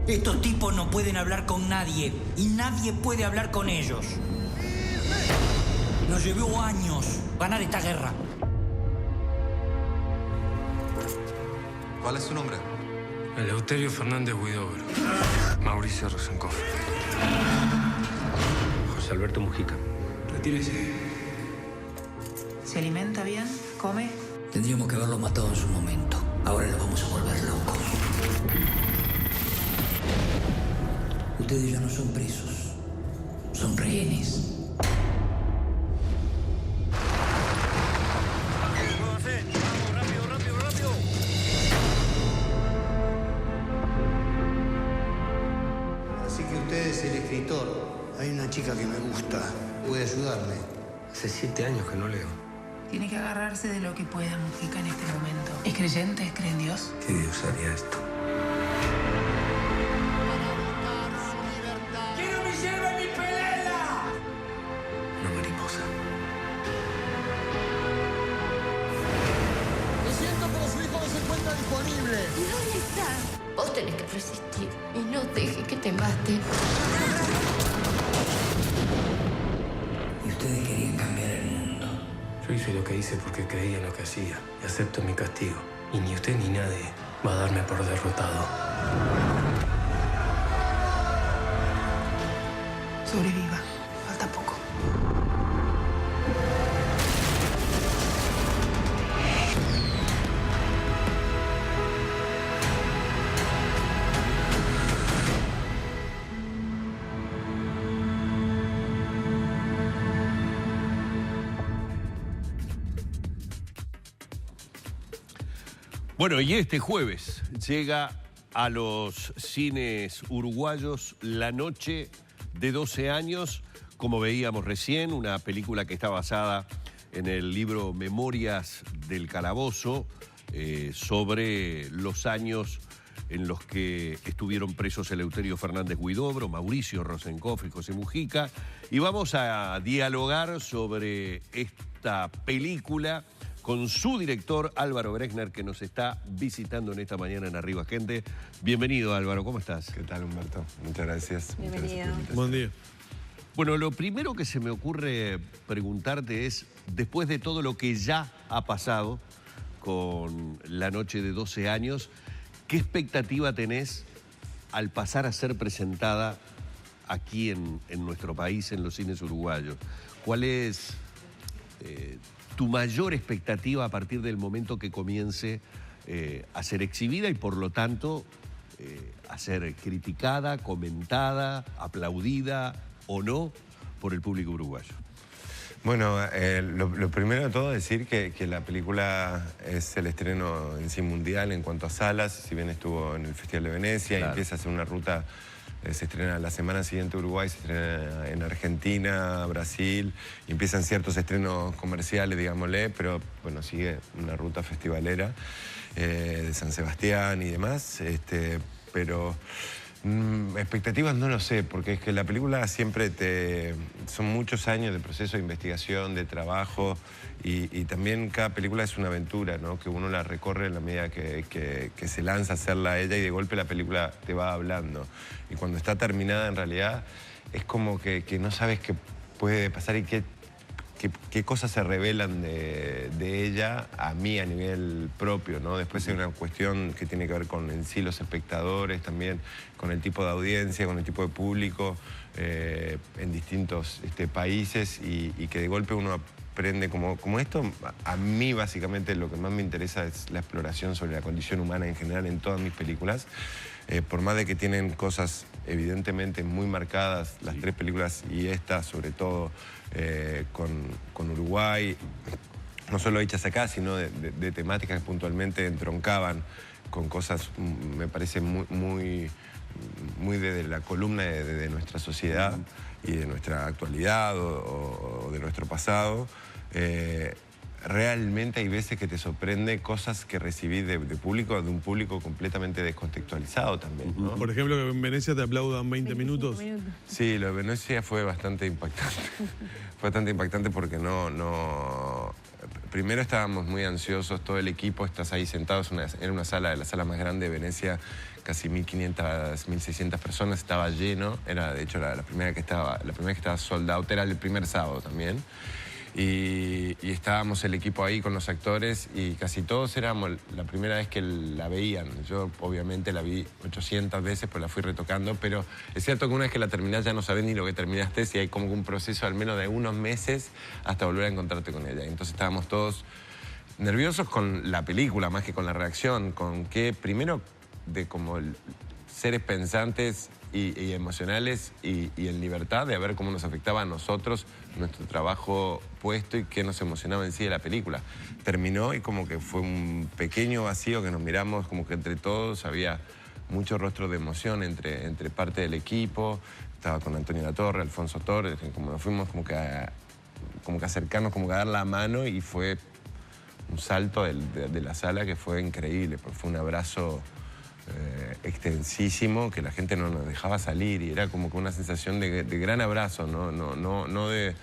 Estos tipos no pueden hablar con nadie y nadie puede hablar con ellos. Nos llevó años ganar esta guerra. ¿Cuál es su nombre? Eleuterio Fernández Huidobro. Mauricio Rosenkopf. José Alberto Mujica. Retírese. ¿Se alimenta bien? ¿Come? Tendríamos que haberlo matado en su momento. Ahora lo vamos a volver loco. Ustedes ya no son presos. Son rehenes. Así que usted es el escritor. Hay una chica que me gusta. ¿Puede ayudarme? Hace 7 años que no leo. Tiene que agarrarse de lo que pueda, Mujica, en este momento. ¿Es creyente? ¿Cree en Dios? ¿Qué Dios haría esto? ¡Quiero mi yerba y mi pelela! Una mariposa. Lo siento, pero su hijo no se encuentra disponible. ¿Y dónde está? Vos tenés que resistir y no dejes que te mate. Y ustedes querían cambiar el mundo. Yo hice lo que hice porque creía en lo que hacía y acepto mi castigo. Y ni usted ni nadie va a darme por derrotado. Sobreviva. Falta poco. Bueno, y este jueves llega a los cines uruguayos La Noche de 12 años, como veíamos recién, una película que está basada en el libro Memorias del Calabozo, sobre los años en los que estuvieron presos Eleuterio Fernández Huidobro, Mauricio Rosenkopf y José Mujica. Y vamos a dialogar sobre esta película con su director, Álvaro Brechner, que nos está visitando en esta mañana en Arriba Gente. Bienvenido, Álvaro, ¿cómo estás? ¿Qué tal, Humberto? Muchas gracias. Bienvenido. Buen día. Bueno, lo primero que se me ocurre preguntarte es, después de todo lo que ya ha pasado con La Noche de 12 años, ¿qué expectativa tenés al pasar a ser presentada aquí en nuestro país, en los cines uruguayos? ¿Cuál es tu mayor expectativa a partir del momento que comience a ser exhibida y por lo tanto a ser criticada, comentada, aplaudida o no por el público uruguayo? Bueno, lo primero de todo decir que la película es el estreno en sí mundial en cuanto a salas, si bien estuvo en el Festival de Venecia, claro. Y empieza a hacer una ruta, se estrena la semana siguiente Uruguay, se estrena en Argentina, Brasil, y empiezan ciertos estrenos comerciales, digámosle, pero bueno, sigue una ruta festivalera de San Sebastián y demás, pero expectativas no lo sé, porque es que la película siempre son muchos años de proceso de investigación, de trabajo, y también cada película es una aventura, ¿no? Que uno la recorre en la medida que se lanza a hacerla ella y de golpe la película te va hablando. Y cuando está terminada en realidad es como que no sabes qué puede pasar y qué cosas se revelan de ella a mí a nivel propio, ¿no? Después hay una cuestión que tiene que ver con en sí los espectadores también, con el tipo de audiencia, con el tipo de público en distintos países y que de golpe uno aprende como esto. A mí básicamente lo que más me interesa es la exploración sobre la condición humana en general en todas mis películas. Por más de que tienen cosas evidentemente muy marcadas, las tres películas y esta sobre todo con Uruguay, no solo hechas acá, sino de temáticas que puntualmente entroncaban con cosas, me parece muy de la columna de nuestra sociedad y de nuestra actualidad o de nuestro pasado. Realmente hay veces que te sorprende cosas que recibí de un público completamente descontextualizado también, ¿no? Por ejemplo, que en Venecia te aplaudan 20 minutos. Sí, lo de Venecia fue bastante impactante. Fue bastante impactante porque primero estábamos muy ansiosos, todo el equipo, estás ahí sentados, era una sala, de la sala más grande de Venecia, casi 1.500, 1.600 personas, estaba lleno, era de hecho la primera vez que estaba sold out, era el primer sábado también. Y estábamos el equipo ahí con los actores y casi todos éramos la primera vez que la veían. Yo obviamente la vi 800 veces, pues la fui retocando, pero es cierto que una vez que la terminás ya no sabés ni lo que terminaste, si hay como un proceso al menos de unos meses hasta volver a encontrarte con ella. Entonces estábamos todos nerviosos con la película más que con la reacción, con que primero de como seres pensantes y emocionales y en libertad de ver cómo nos afectaba a nosotros nuestro trabajo puesto y qué nos emocionaba en sí de la película. Terminó y como que fue un pequeño vacío que nos miramos, como que entre todos había mucho rostro de emoción entre parte del equipo. Estaba con Antonio Latorre, Alfonso Torres, como nos fuimos como que a acercarnos, como que a dar la mano y fue un salto de la sala que fue increíble, porque fue un abrazo extensísimo que la gente no nos dejaba salir y era como que una sensación de gran abrazo, no de...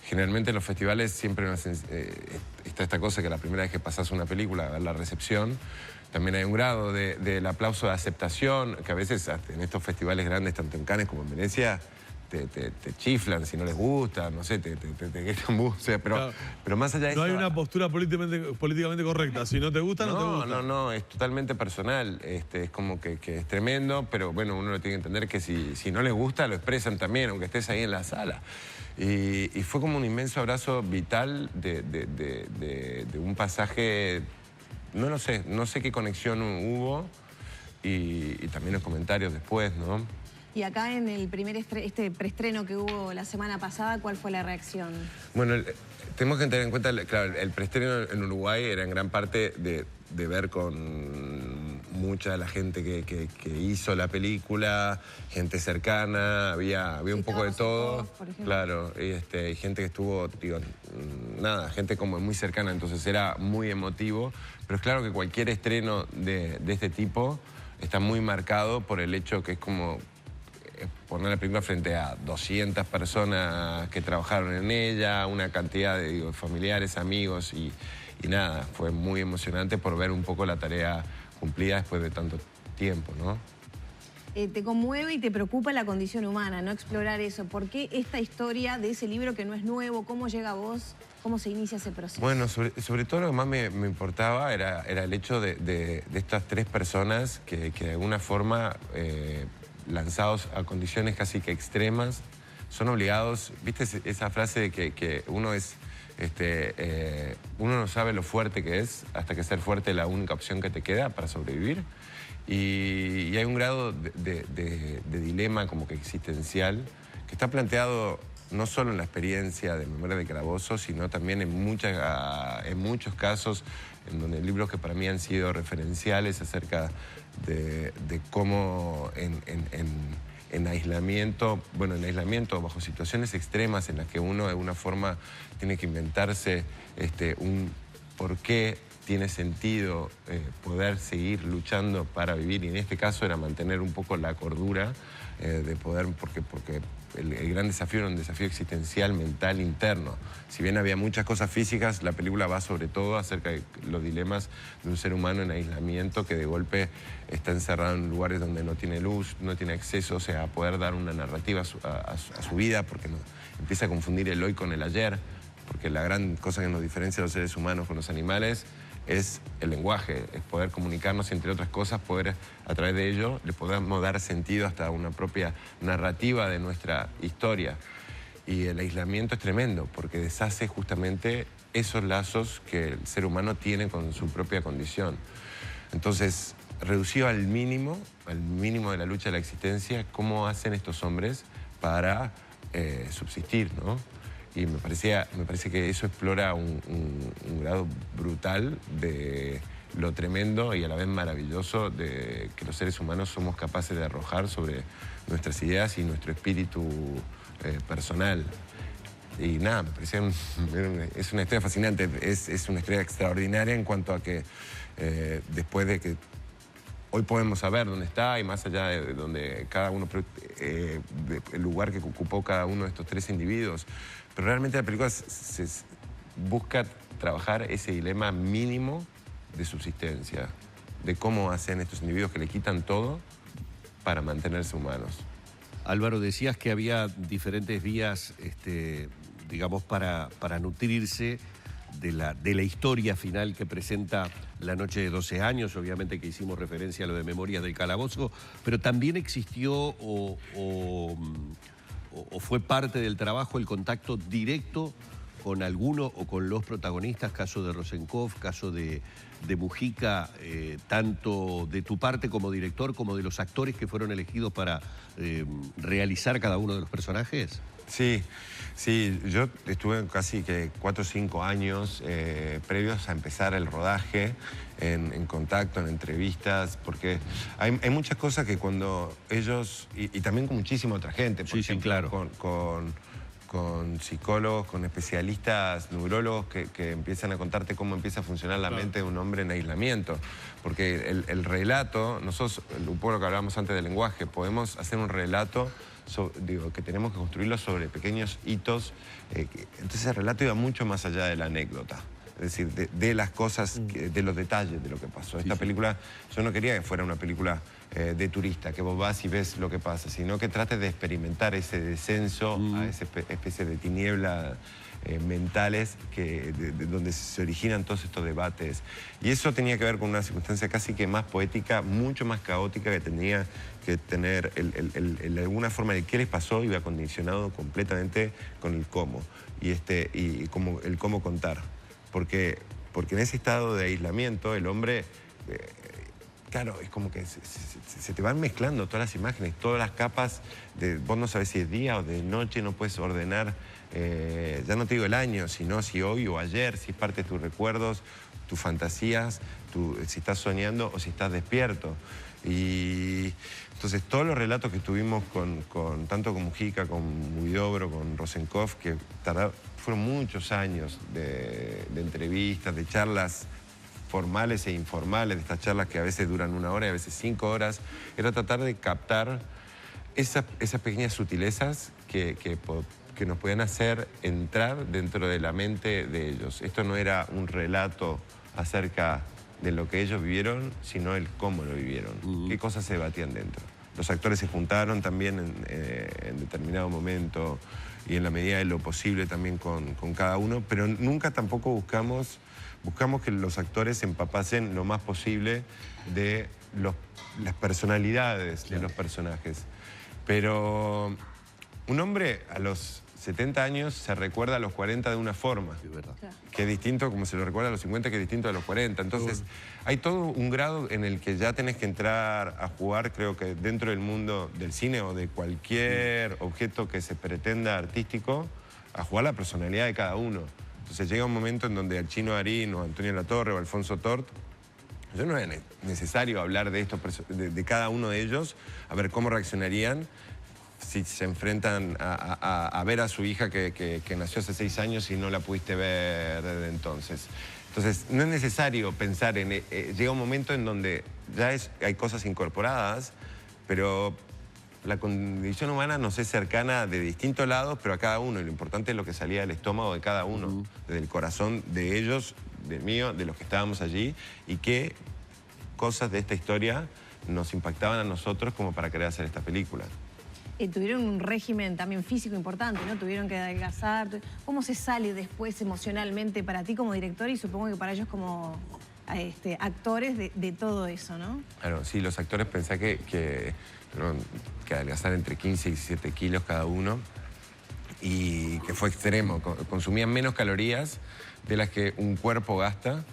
Generalmente en los festivales siempre está esta cosa que la primera vez que pasás una película, a ver la recepción, también hay un grado del aplauso de aceptación, que a veces en estos festivales grandes, tanto en Cannes como en Venecia, te chiflan si no les gusta, no sé, te gritan, o sea, pero más allá de eso... No hay una postura políticamente correcta. Si no te gusta, no te gusta. No, es totalmente personal. Es como que es tremendo, pero bueno, uno lo tiene que entender que si no les gusta, lo expresan también, aunque estés ahí en la sala. Y fue como un inmenso abrazo vital de un pasaje, no lo sé, no sé qué conexión hubo y también los comentarios después, ¿no? Y acá en el este preestreno que hubo la semana pasada, ¿cuál fue la reacción? Bueno, tenemos que tener en cuenta, claro, el preestreno en Uruguay era en gran parte de ver con mucha de la gente que hizo la película, gente cercana, había un poco de todo. Claro, y gente que estuvo, digo, gente como muy cercana, entonces era muy emotivo. Pero es claro que cualquier estreno de este tipo está muy marcado por el hecho que es como poner la película frente a 200 personas que trabajaron en ella, una cantidad de familiares, amigos y nada, fue muy emocionante por ver un poco la tarea cumplida después de tanto tiempo, ¿no? Te conmueve y te preocupa la condición humana, ¿no? Explorar eso. ¿Por qué esta historia de ese libro que no es nuevo? ¿Cómo llega a vos? ¿Cómo se inicia ese proceso? Bueno, sobre todo lo que más me importaba era el hecho de estas tres personas que de alguna forma... lanzados a condiciones casi que extremas, son obligados, ¿viste esa frase de que uno es, uno no sabe lo fuerte que es hasta que ser fuerte es la única opción que te queda para sobrevivir? Y hay un grado de dilema como que existencial que está planteado no solo en la experiencia de Memoria de Calabozo, sino también en muchos casos en donde libros que para mí han sido referenciales acerca de cómo en aislamiento, bueno, en aislamiento bajo situaciones extremas en las que uno de alguna forma tiene que inventarse un por qué tiene sentido poder seguir luchando para vivir, y en este caso era mantener un poco la cordura de poder, porque el gran desafío era un desafío existencial, mental, interno. Si bien había muchas cosas físicas, la película va sobre todo acerca de los dilemas de un ser humano en aislamiento que de golpe está encerrado en lugares donde no tiene luz, no tiene acceso, o sea, a poder dar una narrativa a su vida, porque empieza a confundir el hoy con el ayer, porque la gran cosa que nos diferencia a los seres humanos con los animales es el lenguaje, es poder comunicarnos, entre otras cosas, poder a través de ello le podamos dar sentido hasta una propia narrativa de nuestra historia. Y el aislamiento es tremendo porque deshace justamente esos lazos que el ser humano tiene con su propia condición. Entonces, reducido al mínimo de la lucha de la existencia, ¿cómo hacen estos hombres para subsistir, ¿no? Y me parece que eso explora un grado brutal de lo tremendo y a la vez maravilloso de que los seres humanos somos capaces de arrojar sobre nuestras ideas y nuestro espíritu personal. Y nada, me parecía es una historia fascinante, es una historia extraordinaria en cuanto a que después de que hoy podemos saber dónde está y más allá de donde cada uno, el lugar que ocupó cada uno de estos tres individuos. Pero realmente la película busca trabajar ese dilema mínimo de subsistencia, de cómo hacen estos individuos que le quitan todo para mantenerse humanos. Álvaro, decías que había diferentes vías, digamos, para nutrirse de la historia final que presenta La noche de 12 años, obviamente que hicimos referencia a lo de Memorias del Calabozo, pero también existió o fue parte del trabajo el contacto directo con alguno o con los protagonistas, caso de Rosenkopf, caso de Mujica, tanto de tu parte como director, como de los actores que fueron elegidos para realizar cada uno de los personajes? Sí, yo estuve casi que 4 o 5 años previos a empezar el rodaje, en contacto, en entrevistas, porque hay muchas cosas que cuando ellos, y también con muchísima otra gente, por ejemplo, claro, con psicólogos, con especialistas, neurólogos que empiezan a contarte cómo empieza a funcionar la mente de un hombre en aislamiento. Porque el relato, nosotros, un poco lo que hablábamos antes del lenguaje, podemos hacer un relato, que tenemos que construirlo sobre pequeños hitos. Entonces el relato iba mucho más allá de la anécdota. Es decir, de las cosas, de los detalles de lo que pasó. Esta película, yo no quería que fuera una película de turista, que vos vas y ves lo que pasa, sino que trates de experimentar ese descenso a esa especie de tinieblas mentales donde se originan todos estos debates. Y eso tenía que ver con una circunstancia casi que más poética, mucho más caótica, que tenía que tener de alguna forma el qué les pasó iba condicionado completamente con el cómo. Y como el cómo contar. Porque en ese estado de aislamiento el hombre, claro, es como que se te van mezclando todas las imágenes, todas las capas, vos no sabés si es día o de noche, no puedes ordenar, ya no te digo el año, sino si hoy o ayer, si es parte de tus recuerdos, tus fantasías, si estás soñando o si estás despierto. Y entonces todos los relatos que tuvimos tanto con Mujica, con Huidobro, con Rosenkopf, que fueron muchos años de entrevistas, de charlas formales e informales, de estas charlas que a veces duran 1 hora y a veces 5 horas, era tratar de captar esas pequeñas sutilezas que nos podían hacer entrar dentro de la mente de ellos. Esto no era un relato acerca de lo que ellos vivieron, sino el cómo lo vivieron, qué cosas se debatían dentro. Los actores se juntaron también en determinado momento y en la medida de lo posible también con cada uno, pero nunca tampoco buscamos que los actores se empapasen lo más posible de las personalidades de los personajes. Pero un hombre a los 70 años se recuerda a los 40 de una forma, que es distinto como se lo recuerda a los 50, que es distinto a los 40. Entonces, hay todo un grado en el que ya tenés que entrar a jugar, creo que dentro del mundo del cine o de cualquier objeto que se pretenda artístico, a jugar la personalidad de cada uno. Entonces llega un momento en donde al Chino Darín o Antonio Latorre o Alfonso Tort, yo no era necesario hablar de cada uno de ellos, a ver cómo reaccionarían si se enfrentan a ver a su hija que nació hace 6 años y no la pudiste ver desde entonces. Entonces, no es necesario pensar en... llega un momento en donde ya hay cosas incorporadas, pero la condición humana nos es cercana de distintos lados, pero a cada uno. Y lo importante es lo que salía del estómago de cada uno, desde el corazón de ellos, del mío, de los que estábamos allí, y qué cosas de esta historia nos impactaban a nosotros como para querer hacer esta película. Tuvieron un régimen también físico importante, ¿no? Tuvieron que adelgazar. ¿Cómo se sale después emocionalmente para ti como director y supongo que para ellos como actores de todo eso, ¿no? Claro, sí, los actores pensé que adelgazar entre 15 y 17 kilos cada uno y que fue extremo. Consumían menos calorías de las que un cuerpo gasta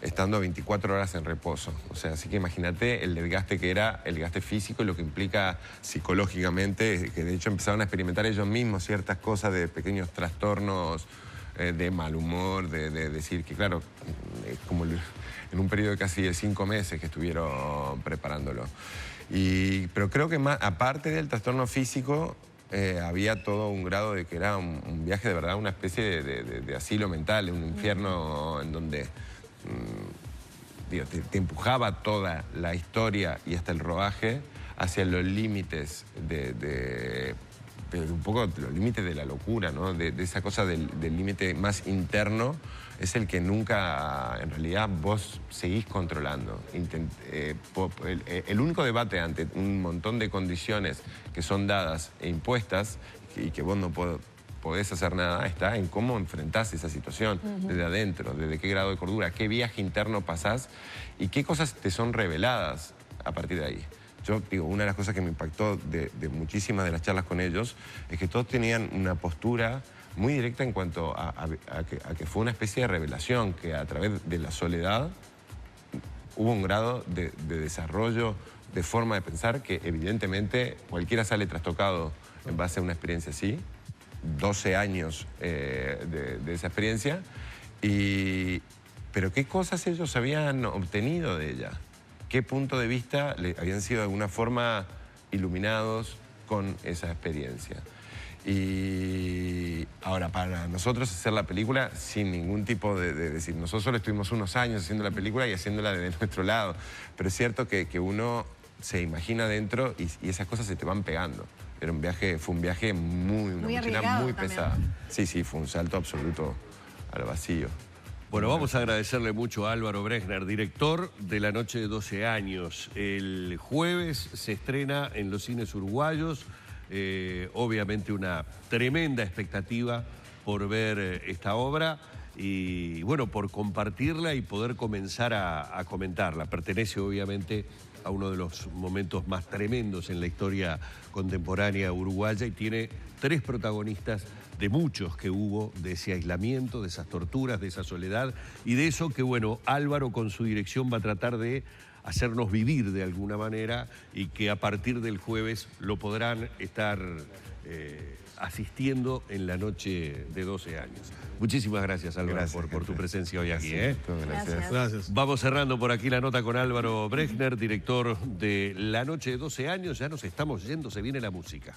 estando 24 horas en reposo. O sea, así que imagínate el desgaste que era, el desgaste físico y lo que implica psicológicamente, que de hecho empezaron a experimentar ellos mismos ciertas cosas de pequeños trastornos, de mal humor, de decir que, claro, como en un periodo de casi 5 meses que estuvieron preparándolo. Pero creo que más, aparte del trastorno físico, había todo un grado de que era un viaje de verdad, una especie de asilo mental, un infierno en donde te empujaba toda la historia y hasta el rodaje hacia los límites de pero un poco los límites de la locura, ¿no? De esa cosa del límite más interno, es el que nunca, en realidad, vos seguís controlando. El único debate ante un montón de condiciones que son dadas e impuestas y que vos no podés hacer nada, está en cómo enfrentás esa situación desde adentro, desde qué grado de cordura, qué viaje interno pasás y qué cosas te son reveladas a partir de ahí. Yo digo, una de las cosas que me impactó de muchísimas de las charlas con ellos es que todos tenían una postura muy directa en cuanto a que fue una especie de revelación, que a través de la soledad hubo un grado de desarrollo, de forma de pensar que evidentemente cualquiera sale trastocado en base a una experiencia así, 12 años de esa experiencia, pero qué cosas ellos habían obtenido de ella. ¿Qué punto de vista habían sido de alguna forma iluminados con esa experiencia? Y ahora, para nosotros hacer la película sin ningún tipo de decir, nosotros solo estuvimos unos años haciendo la película y haciéndola de nuestro lado, pero es cierto que uno se imagina adentro y esas cosas se te van pegando. Fue un viaje una mochila muy pesada. Sí, fue un salto absoluto al vacío. Bueno, vamos a agradecerle mucho a Álvaro Brechner, director de La Noche de 12 años. El jueves se estrena en los cines uruguayos. Obviamente una tremenda expectativa por ver esta obra y, bueno, por compartirla y poder comenzar a comentarla. Pertenece, obviamente, a uno de los momentos más tremendos en la historia contemporánea uruguaya y tiene 3 protagonistas de muchos que hubo, de ese aislamiento, de esas torturas, de esa soledad y de eso que, bueno, Álvaro con su dirección va a tratar de hacernos vivir de alguna manera y que a partir del jueves lo podrán estar asistiendo en La Noche de 12 años. Muchísimas gracias, Álvaro, por tu presencia hoy aquí. Gracias. Vamos cerrando por aquí la nota con Álvaro Brechner, director de La Noche de 12 años. Ya nos estamos yendo, se viene la música.